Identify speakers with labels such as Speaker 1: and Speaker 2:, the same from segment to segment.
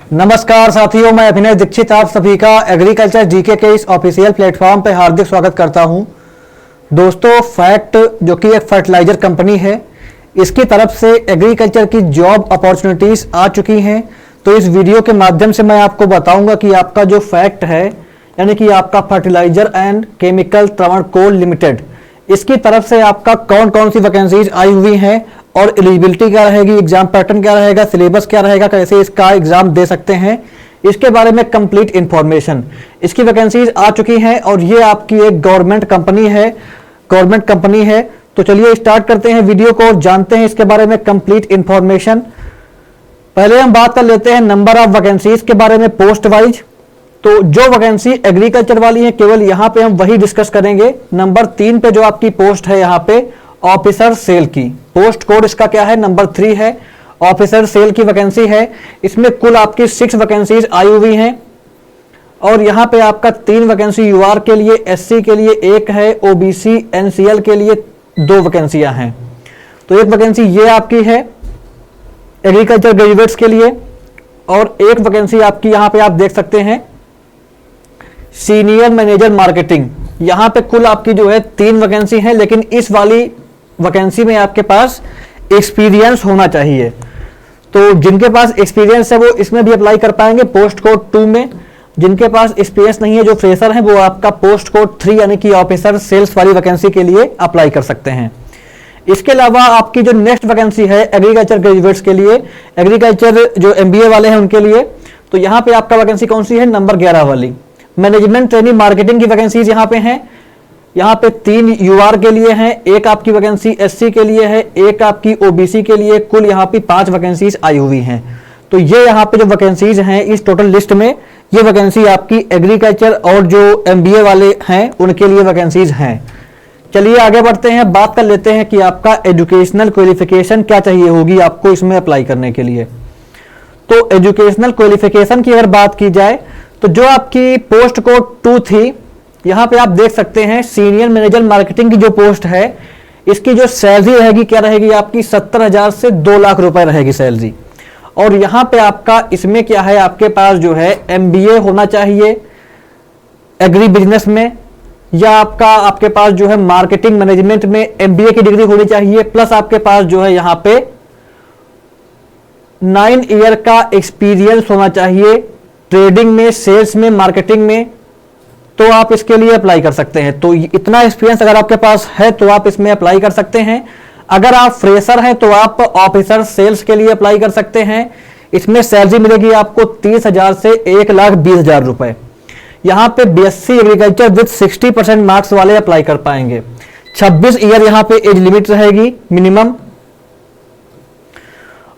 Speaker 1: नमस्कार साथियों, मैं अभिनय दीक्षित आप सभी का एग्रीकल्चर जीके के इस ऑफिशियल प्लेटफॉर्म पर हार्दिक स्वागत करता हूं। दोस्तों, फैक्ट जो कि एक फर्टिलाइजर कंपनी है, इसकी तरफ से एग्रीकल्चर की जॉब अपॉर्चुनिटीज आ चुकी हैं। तो इस वीडियो के माध्यम से मैं आपको बताऊंगा कि आपका जो फैक्ट है, यानी कि आपका Fertiliser and Chemical Travancore Limited, इसकी तरफ से आपका कौन कौन सी वैकेंसीज आई हुई हैं और एलिजिबिलिटी क्या रहेगी, एग्जाम पैटर्न क्या रहेगा, सिलेबस क्या रहेगा, कैसे इसका एग्जाम दे सकते हैं, इसके बारे में कंप्लीट इंफॉर्मेशन। इसकी वैकेंसीज आ चुकी हैं और ये आपकी एक गवर्नमेंट कंपनी है। तो चलिए स्टार्ट करते हैं वीडियो को और जानते हैं इसके बारे में कंप्लीट इंफॉर्मेशन। पहले हम बात कर लेते हैं नंबर ऑफ वैकेंसीज के बारे में पोस्ट वाइज। तो जो वैकेंसी एग्रीकल्चर वाली है, केवल यहां पे हम वही डिस्कस करेंगे। नंबर 3 पे जो आपकी पोस्ट है, यहां पे ऑफिसर सेल की पोस्ट कोड इसका क्या है, नंबर 3 है, ऑफिसर सेल की वैकेंसी है। इसमें कुल आपकी 6 वैकेंसीज आई हुई हैं और यहां पे आपका 3 वैकेंसी यूआर के लिए, एससी के लिए 1 है, ओबीसी एनसीएल के लिए 2 वैकेंसियां हैं। तो एक वैकेंसी ये आपकी है एग्रीकल्चर ग्रेजुएट्स के लिए और एक वैकेंसी आपकी यहां पे आप देख सकते हैं सीनियर मैनेजर मार्केटिंग। यहां पे कुल आपकी जो है 3 वैकेंसी है, लेकिन इस वाली वैकेंसी में आपके पास एक्सपीरियंस होना चाहिए। तो जिनके पास एक्सपीरियंस है वो इसमें भी अप्लाई कर पाएंगे पोस्ट कोड 2 में। जिनके पास एक्सपीरियंस नहीं है, जो फ्रेशर है, वो आपका पोस्ट कोड 3 यानी कि ऑफिसर सेल्स वाली वैकेंसी के लिए अप्लाई कर सकते हैं। इसके अलावा आपकी जो नेक्स्ट वैकेंसी है एग्रीकल्चर ग्रेजुएट्स के लिए, एग्रीकल्चर जो एमबीए वाले हैं उनके लिए, तो यहां पे आपका वैकेंसी कौन सी है, नंबर 11 वाली मैनेजमेंट ट्रेनिंग मार्केटिंग की वैकेंसीज यहां पे हैं। यहां पे 3 यूआर के लिए हैं, एक आपकी वैकेंसी एससी के लिए है, एक आपकी ओबीसी के लिए। कुल यहां पे 5 वैकेंसीज आई हुई हैं। तो ये यहां पे जो वैकेंसीज हैं इस टोटल लिस्ट में, ये वैकेंसी आपकी एग्रीकल्चर और जो एमबीए वाले हैं उनके लिए वैकेंसीज हैं। चलिए आगे बढ़ते हैं, बात कर लेते हैं कि आपका एजुकेशनल क्वालिफिकेशन क्या चाहिए होगी आपको इसमें अप्लाई करने के लिए। तो एजुकेशनल क्वालिफिकेशन की अगर बात की जाए तो जो आपकी पोस्ट कोड 2 थी, यहां पे आप देख सकते हैं सीनियर मैनेजर मार्केटिंग की जो पोस्ट है, इसकी जो सैलरी रहेगी क्या रहेगी आपकी 70,000 से 2 लाख रुपए रहेगी सैलरी। और यहां पे आपका इसमें क्या है, आपके पास जो है एमबीए होना चाहिए एग्री बिजनेस में, या आपके पास जो है मार्केटिंग मैनेजमेंट में एमबीए की डिग्री होनी चाहिए, प्लस आपके पास जो है यहां पे 9 ईयर का एक्सपीरियंस होना चाहिए ट्रेडिंग में, सेल्स में, मार्केटिंग में। तो आप इसके लिए अप्लाई कर सकते हैं। तो इतना एक्सपीरियंस अगर आपके पास है तो आप इसमें अप्लाई कर सकते हैं। अगर आप फ्रेशर हैं तो आप ऑफिसर सेल्स के लिए अप्लाई कर सकते हैं। इसमें सैलरी मिलेगी आपको 30,000 से 1,20,000 रुपए। यहां पे बीएससी एग्रीकल्चर विद 60% मार्क्स वाले अप्लाई कर पाएंगे। 26 ईयर यहां पे एज लिमिट रहेगी मिनिमम।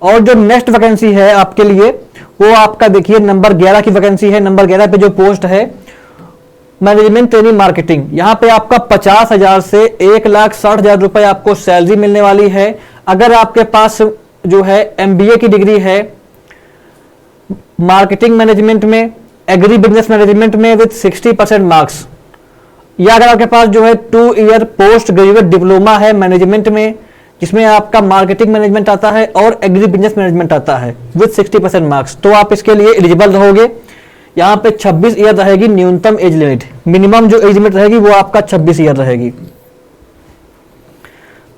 Speaker 1: और जो नेक्स्ट वैकेंसी है आपके लिए वो आपका देखिए नंबर 11 की वैकेंसी है। नंबर 11 पे जो पोस्ट है मैनेजमेंट ट्रेनिंग मार्केटिंग, यहां पे आपका 50,000 से 1,60,000 रुपए आपको सैलरी मिलने वाली है। अगर आपके पास जो है एमबीए की डिग्री है मार्केटिंग मैनेजमेंट में, एग्री बिजनेस मैनेजमेंट में विद 60% मार्क्स, या अगर आपके पास जो है 2 ईयर पोस्ट ग्रेजुएट डिप्लोमा है मैनेजमेंट में, जिसमें आपका मार्केटिंग मैनेजमेंट आता है और एग्री बिजनेस मैनेजमेंट आता है विद 60% मार्क्स, तो आप इसके लिए एलिजिबल रहोगे। यहां पे 26 ईयर रहेगी न्यूनतम एज लिमिट, मिनिमम जो एज लिमिट रहेगी वो आपका 26 ईयर रहेगी।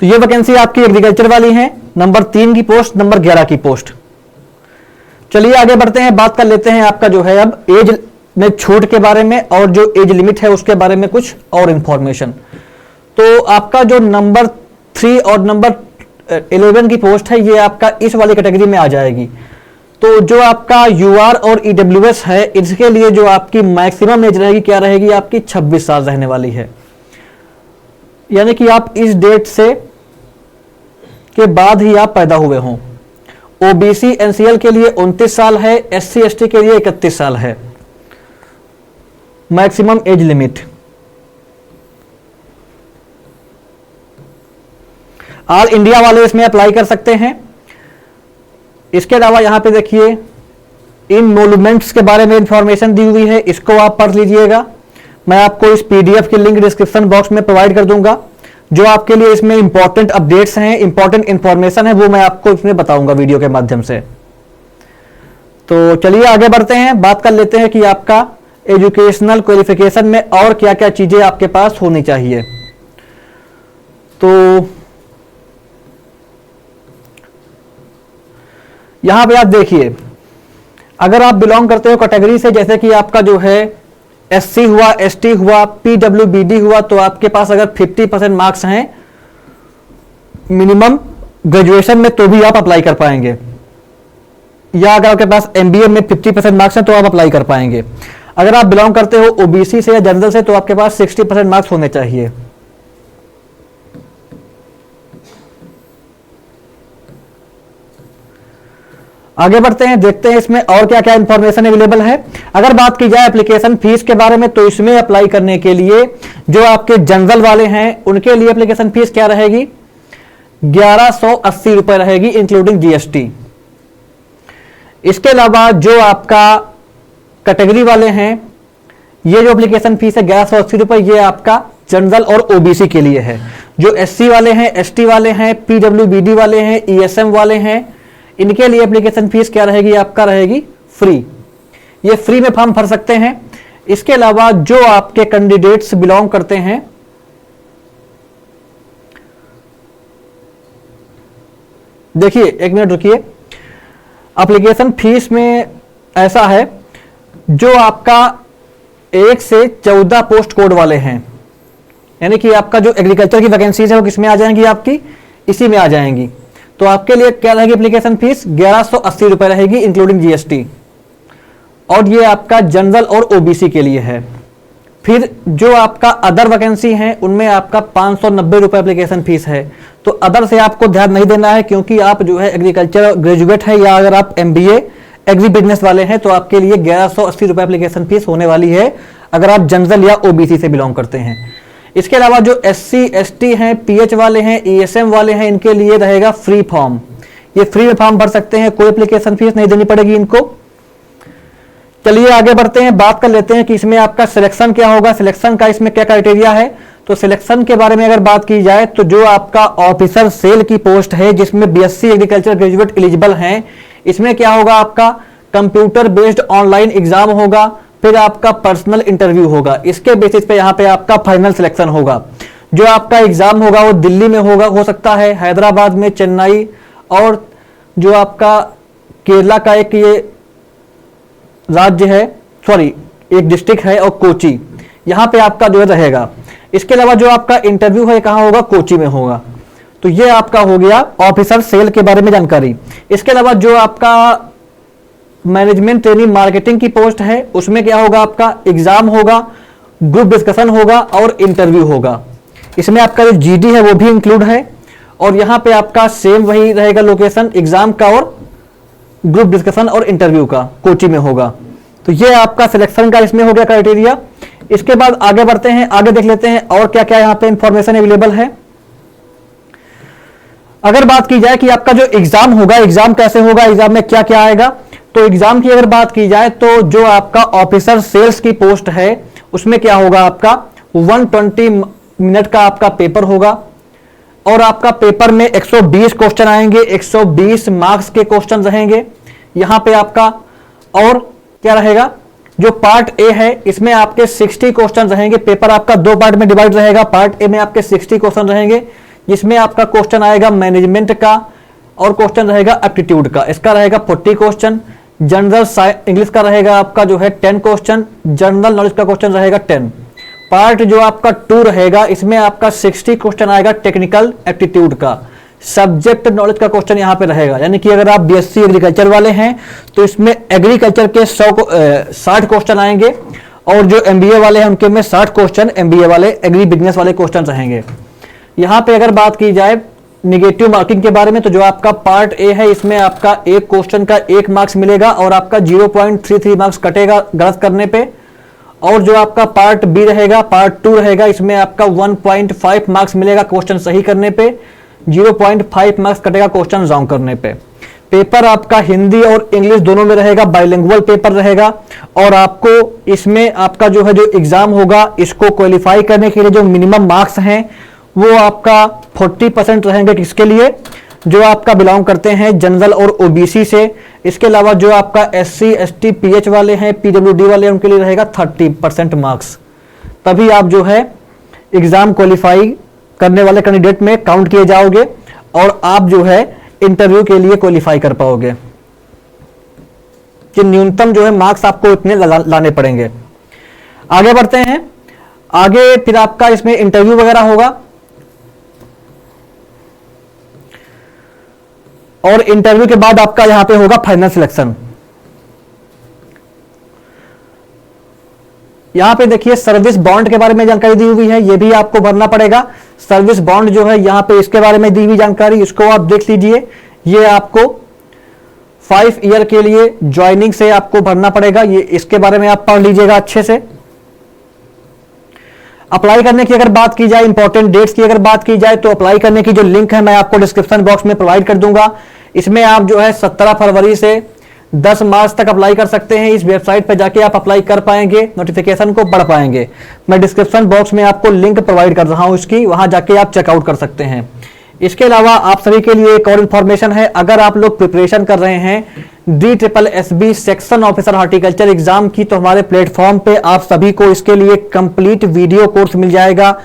Speaker 1: तो ये वैकेंसी आपकी एग्रीकल्चर वाली है, नंबर 3 की पोस्ट, नंबर 11 की पोस्ट। चलिए आगे बढ़ते हैं, बात कर लेते हैं आपका जो है अब एज में छूट के बारे में और जो एज लिमिट है उसके बारे में कुछ और इंफॉर्मेशन। तो आपका जो नंबर 3 और नंबर 11 की पोस्ट है ये आपका इस वाली कैटेगरी में आ जाएगी। तो जो आपका यूआर और ईडब्ल्यूएस है, इसके लिए जो आपकी मैक्सिमम एज रहेगी क्या रहेगी आपकी 26 साल रहने वाली है। यानी कि आप इस डेट से के बाद ही आप पैदा हुए हों। ओबीसी एनसीएल के लिए 29 साल है, एससी एसटी के लिए 31 साल है maximum age limit. All India वाले इसमें अप्लाई कर सकते हैं। इसके अलावा यहां पे देखिए इन मोलूमेंट्स के बारे में इंफॉर्मेशन दी हुई है, इसको आप पढ़ लीजिएगा। मैं आपको इस पीडीएफ की लिंक डिस्क्रिप्शन बॉक्स में प्रोवाइड कर दूंगा। जो आपके लिए इसमें इंपॉर्टेंट अपडेट्स हैं, इंपॉर्टेंट इंफॉर्मेशन है, वो मैं आपको इसमें बताऊंगा वीडियो के माध्यम से। तो चलिए आगे बढ़ते हैं, बात कर लेते हैं कि आपका एजुकेशनल क्वालिफिकेशन में और क्या क्या चीजें आपके पास होनी चाहिए। तो यहां पे आप देखिए, अगर आप बिलोंग करते हो कैटेगरी से, जैसे कि आपका जो है एससी हुआ, एसटी हुआ, पीडब्ल्यूबीडी हुआ, तो आपके पास अगर 50% मार्क्स हैं मिनिमम ग्रेजुएशन में, तो भी आप अप्लाई कर पाएंगे। या अगर आपके पास एमबीए में 50% मार्क्स हैं तो आप अप्लाई कर पाएंगे। अगर आप बिलोंग करते हो ओबीसी से या जनरल से, तो आपके पास 60% मार्क्स होने चाहिए। आगे बढ़ते हैं, देखते हैं इसमें और क्या क्या इंफॉर्मेशन अवेलेबल है। अगर बात की जाए एप्लीकेशन फीस के बारे में, तो इसमें अप्लाई करने के लिए जो आपके जनरल वाले हैं उनके लिए एप्लीकेशन फीस क्या रहेगी, 1180 रुपए रहेगी इंक्लूडिंग जीएसटी। इसके अलावा जो आपका कैटेगरी वाले हैं, ये जो एप्लीकेशन फीस है 1180 रुपए, ये आपका जनरल और ओबीसी के लिए है। जो एससी वाले हैं, एसटी वाले हैं, पीडब्ल्यूबीडी वाले हैं, ईएसएम वाले हैं, इनके लिए एप्लीकेशन फीस क्या रहेगी, आपका रहेगी फ्री। ये फ्री में फॉर्म भर सकते हैं। इसके अलावा जो आपके कैंडिडेट्स बिलोंग करते हैं, देखिए एक मिनट रुकिए, एप्लीकेशन फीस में ऐसा है, जो आपका 1 से 14 पोस्ट कोड वाले हैं, यानी कि आपका जो एग्रीकल्चर की वैकेंसीज है वो किसमें आ जाएंगी, आपकी इसी में आ जाएंगी। तो आपके लिए क्या रहेगी एप्लीकेशन फीस, 1180 रुपए रहेगी इंक्लूडिंग जीएसटी। और ये आपका जनरल और ओबीसी के लिए है। फिर जो आपका अदर वैकेंसी है उनमें आपका 590 रुपए एप्लीकेशन फीस है। तो अदर से आपको ध्यान नहीं देना है, क्योंकि आप जो है एग्रीकल्चर ग्रेजुएट है या अगर आप एमबीए एग्री बिजनेस वाले हैं, तो आपके लिए 1180 रुपए एप्लीकेशन फीस होने वाली है, अगर आप जनरल या ओबीसी से बिलोंग करते हैं। इसके अलावा जो एससी एसटी हैं, पीएच वाले हैं, ईएसएम वाले हैं, इनके लिए रहेगा फ्री फॉर्म। ये फ्री में फॉर्म भर सकते हैं, कोई एप्लीकेशन फीस नहीं देनी पड़ेगी इनको। चलिए आगे बढ़ते हैं, बात कर लेते हैं कि इसमें आपका सिलेक्शन क्या होगा, सिलेक्शन का इसमें क्या क्राइटेरिया है। तो सिलेक्शन के बारे में अगर बात की जाए, तो जो आपका ऑफिसर सेल की पोस्ट है, जिसमें बीएससी एग्रीकल्चर ग्रेजुएट एलिजिबल हैं, इसमें क्या होगा, आपका कंप्यूटर बेस्ड ऑनलाइन एग्जाम होगा, फिर आपका पर्सनल इंटरव्यू होगा। इसके बेसिस पे यहाँ पे आपका फाइनल सिलेक्शन होगा। जो आपका एग्जाम होगा वो दिल्ली में होगा, हो सकता है हैदराबाद में, चेन्नई, और जो आपका केरला का एक ये राज्य है, सॉरी एक डिस्ट्रिक्ट है, और कोची, यहाँ पे आपका जो है रहेगा। इसके अलावा जो आपका इंटरव्यू है कहाँ होगा, कोची में होगा। तो ये आपका हो गया ऑफिसर सेल के बारे में जानकारी। इसके अलावा जो आपका मैनेजमेंट ट्रेनिंग मार्केटिंग की पोस्ट है, उसमें क्या होगा, आपका एग्जाम होगा, ग्रुप डिस्कशन होगा और इंटरव्यू होगा। इसमें आपका जो जीडी है वो भी इंक्लूड है, और यहाँ पे आपका सेम वही रहेगा लोकेशन एग्जाम का और ग्रुप डिस्कशन और इंटरव्यू का, कोची में होगा। तो ये आपका सिलेक्शन का इसमें हो गया क्राइटेरिया। इसके बाद आगे बढ़ते हैं, आगे देख लेते हैं और क्या क्या यहाँ पे इंफॉर्मेशन अवेलेबल है। अगर बात की जाए कि आपका जो एग्जाम होगा, एग्जाम कैसे होगा, एग्जाम में क्या क्या आएगा, तो एग्जाम की अगर बात की जाए, तो जो आपका ऑफिसर सेल्स की पोस्ट है उसमें क्या होगा, आपका 120 मिनट का आपका पेपर होगा, और आपका पेपर में 120 क्वेश्चन आएंगे, 120 मार्क्स के क्वेश्चन रहेंगे यहां पे आपका। और क्या रहेगा, जो पार्ट ए है इसमें आपके 60 क्वेश्चन रहेंगे। पेपर आपका 2 पार्ट में डिवाइड रहेगा। पार्ट ए में आपके 60 क्वेश्चन रहेंगे, जिसमें आपका क्वेश्चन आएगा मैनेजमेंट का, और क्वेश्चन रहेगा एप्टीट्यूड का, इसका रहेगा 40 क्वेश्चन। जनरल इंग्लिश का रहेगा आपका जो है 10 क्वेश्चन, जनरल नॉलेज का क्वेश्चन रहेगा 10। पार्ट जो आपका 2 रहेगा, इसमें आपका 60 क्वेश्चन आएगा टेक्निकल एप्टीट्यूड का। सब्जेक्ट नॉलेज का क्वेश्चन यहां पे रहेगा, यानी कि अगर आप बीएससी एग्रीकल्चर वाले हैं तो इसमें एग्रीकल्चर के 60 क्वेश्चन आएंगे, और जो एमबीए वाले हैं उनके में 60 क्वेश्चन एमबीए वाले एग्री बिजनेस वाले क्वेश्चन रहेंगे। यहां पे अगर बात की जाए निगेटिव मार्किंग के बारे में, तो जो आपका पार्ट ए है इसमें आपका एक क्वेश्चन का 1 मार्क्स मिलेगा, और आपका 0.33 मार्क्स कटेगा गलत करने पे। और जो आपका पार्ट बी रहेगा, पार्ट 2 रहेगा, इसमें आपका 1.5 मार्क्स मिलेगा क्वेश्चन सही करने पे, 0.5 मार्क्स कटेगा क्वेश्चन रॉन्ग करने पे। पेपर आपका हिंदी और इंग्लिश दोनों में रहेगा, बाइलिंगुअल पेपर रहेगा। और आपको इसमें आपका जो है जो एग्जाम होगा, इसको क्वालिफाई करने के लिए जो मिनिमम मार्क्स हैं वो आपका 40% रहेंगे, किसके लिए, जो आपका बिलोंग करते हैं जनरल और ओबीसी से। इसके अलावा जो आपका SC ST PH वाले हैं, PWD वाले हैं, उनके लिए रहेगा 30% मार्क्स। तभी आप जो है एग्जाम क्वालिफाई करने वाले कैंडिडेट में काउंट किए जाओगे और आप जो है इंटरव्यू के लिए क्वालिफाई कर पाओगे कि न्यूनतम जो है मार्क्स आपको इतने लाने पड़ेंगे। आगे बढ़ते हैं। आगे फिर आपका इसमें इंटरव्यू वगैरह होगा और इंटरव्यू के बाद आपका यहां पे होगा फाइनल सिलेक्शन। यहां पे देखिए सर्विस बॉन्ड के बारे में जानकारी दी हुई है, ये भी आपको भरना पड़ेगा। सर्विस बॉन्ड जो है यहां पे इसके बारे में दी हुई जानकारी, इसको आप देख लीजिए। ये आपको 5 ईयर के लिए ज्वाइनिंग से आपको भरना पड़ेगा, ये इसके बारे में आप पढ़ लीजिएगा अच्छे से। अप्लाई करने की अगर बात की जाए, इंपॉर्टेंट डेट्स की अगर बात की जाए, तो अप्लाई करने की जो लिंक है मैं आपको डिस्क्रिप्शन बॉक्स में प्रोवाइड कर दूंगा। इसमें आप जो है 17 फरवरी से 10 मार्च तक अप्लाई कर सकते हैं। इस वेबसाइट पर जाके आप अप्लाई कर पाएंगे, नोटिफिकेशन को पढ़ पाएंगे। मैं डिस्क्रिप्शन बॉक्स में आपको लिंक प्रोवाइड कर रहा हूं इसकी, वहां जाके आप चेकआउट कर सकते हैं। इसके अलावा आप सभी के लिए एक और इन्फॉर्मेशन है, अगर आप लोग प्रिपरेशन कर रहे हैं DSSB section officer horticulture exam की, तो हमारे प्लेटफॉर्म पे आप सभी को इसके लिए कंप्लीट वीडियो कोर्स मिल जाएगा।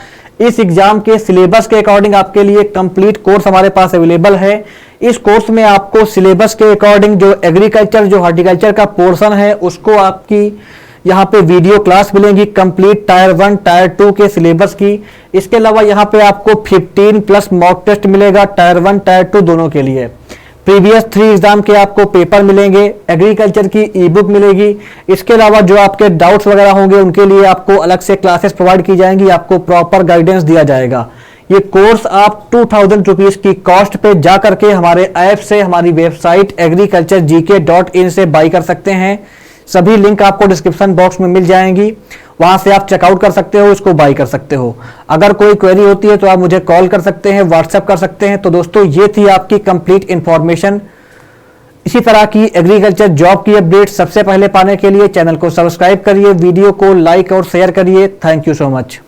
Speaker 1: इस एग्जाम के सिलेबस के अकॉर्डिंग आपके लिए कंप्लीट कोर्स हमारे पास अवेलेबल है। इस कोर्स में आपको सिलेबस के अकॉर्डिंग जो एग्रीकल्चर जो हॉर्टिकल्चर का पोर्शन है उसको आपकी यहाँ पे वीडियो क्लास मिलेंगी कंप्लीट टायर 1 टायर 2 के सिलेबस की। इसके अलावा यहाँ पे आपको 15+ मॉक टेस्ट मिलेगा टायर 1 टायर 2 दोनों के लिए। प्रीवियस 3 एग्जाम के आपको पेपर मिलेंगे, एग्रीकल्चर की ई बुक मिलेगी। इसके अलावा जो आपके डाउट्स वगैरह होंगे उनके लिए आपको अलग से क्लासेस प्रोवाइड की जाएंगी, आपको प्रॉपर गाइडेंस दिया जाएगा। ये कोर्स आप 2000 रुपीज की कॉस्ट पे जा करके हमारे ऐप से, हमारी वेबसाइट agriculturegk.in से बाई कर सकते हैं। सभी लिंक आपको डिस्क्रिप्शन बॉक्स में मिल जाएंगी, वहां से आप चेकआउट कर सकते हो, इसको बाई कर सकते हो। अगर कोई क्वेरी होती है तो आप मुझे कॉल कर सकते हैं, व्हाट्सएप कर सकते हैं। तो दोस्तों ये थी आपकी कंप्लीट इंफॉर्मेशन। इसी तरह की एग्रीकल्चर जॉब की अपडेट सबसे पहले पाने के लिए चैनल को सब्सक्राइब करिए, वीडियो को लाइक और शेयर करिए। Thank you so much.